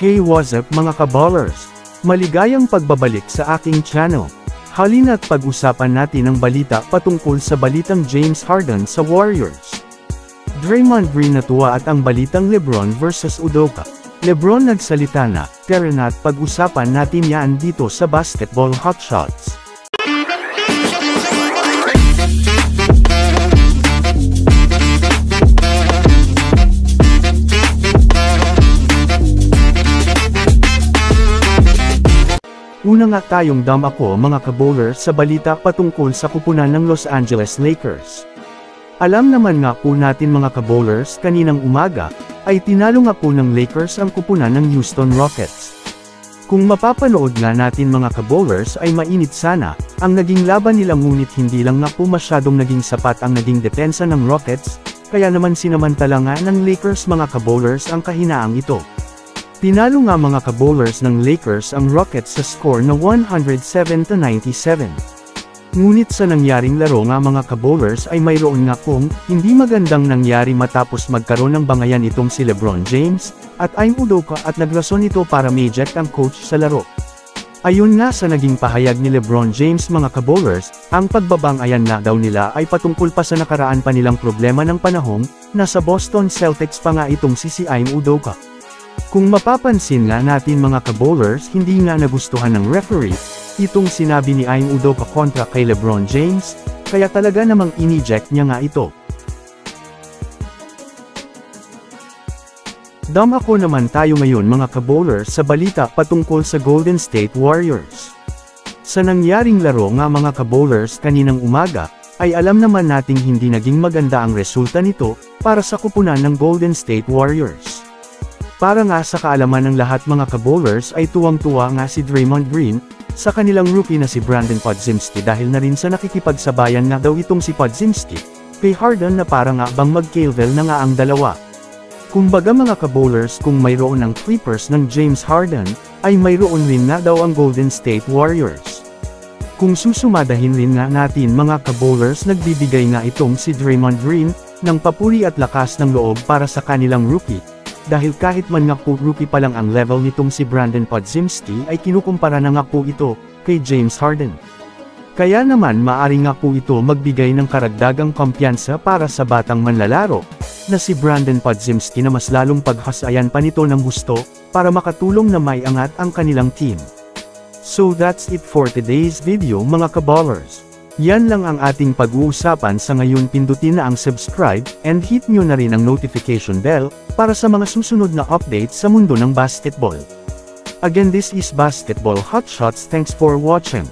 Hey, what's up mga kaballers? Maligayang pagbabalik sa aking channel. Halina't pag-usapan natin ang balita patungkol sa balitang James Harden sa Warriors. Draymond Green natuwa at ang balitang LeBron vs Udoka. LeBron nagsalita na, tara na't pag-usapan natin yan dito sa Basketball Hotshots. Una nga tayong dam ako mga kabowler sa balita patungkol sa kupunan ng Los Angeles Lakers. Alam naman nga po natin mga kabowlers kaninang umaga, ay tinalo nga po ng Lakers ang kupunan ng Houston Rockets. Kung mapapanood nga natin mga kabowlers ay mainit sana, ang naging laban nila ngunit hindi lang nga po masyadong naging sapat ang naging depensa ng Rockets, kaya naman sinamantala nga ng Lakers mga kabowlers ang kahinaang ito. Tinalo nga mga kabowlers ng Lakers ang Rockets sa score na 107-97. Ngunit sa nangyaring laro nga mga kabowlers ay mayroon nga pong hindi magandang nangyari matapos magkaroon ng bangayan itong si LeBron James at Ime Udoka at nagrason ito para ma-eject ang coach sa laro. Ayun nga sa naging pahayag ni LeBron James mga kabowlers, ang pagbabangayan na daw nila ay patungkol pa sa nakaraan pa nilang problema ng panahong nasa Boston Celtics pa nga itong si Ime Udoka. Kung mapapansin nga natin mga kabowlers hindi nga nagustuhan ng referee, itong sinabi ni Ime Udoka kontra kay LeBron James, kaya talaga namang ineject niya nga ito. Dam ako naman tayo ngayon mga kabowlers sa balita patungkol sa Golden State Warriors. Sa nangyaring laro nga mga kabowlers kaninang umaga, ay alam naman nating hindi naging maganda ang resulta nito para sa kupunan ng Golden State Warriors. Para nga sa kaalaman ng lahat mga kabowlers ay tuwang-tuwa nga si Draymond Green, sa kanilang rookie na si Brandon Podziemski dahil na rin sa nakikipagsabayan nga daw itong si Podziemski, kay Harden na para nga bang mag-Calvel na nga ang dalawa. Kumbaga mga kabowlers kung mayroon ng Clippers ng James Harden, ay mayroon rin nga daw ang Golden State Warriors. Kung susumadahin rin nga natin mga kabowlers nagbibigay nga itong si Draymond Green, ng papuri at lakas ng loob para sa kanilang rookie. Dahil kahit man nga po rookie pa lang ang level nitong si Brandon Podziemski ay kinukumpara na nga po ito kay James Harden. Kaya naman maari nga po ito magbigay ng karagdagang kumpiyansa para sa batang manlalaro na si Brandon Podziemski na mas lalong paghasayan pa nito ng gusto para makatulong na maiangat ang kanilang team. So that's it for today's video mga kaballers. Yan lang ang ating pag-uusapan sa ngayon, pindutin na ang subscribe and hit nyo na rin ang notification bell para sa mga susunod na updates sa mundo ng basketball. Again, this is Basketball Hotshots. Thanks for watching.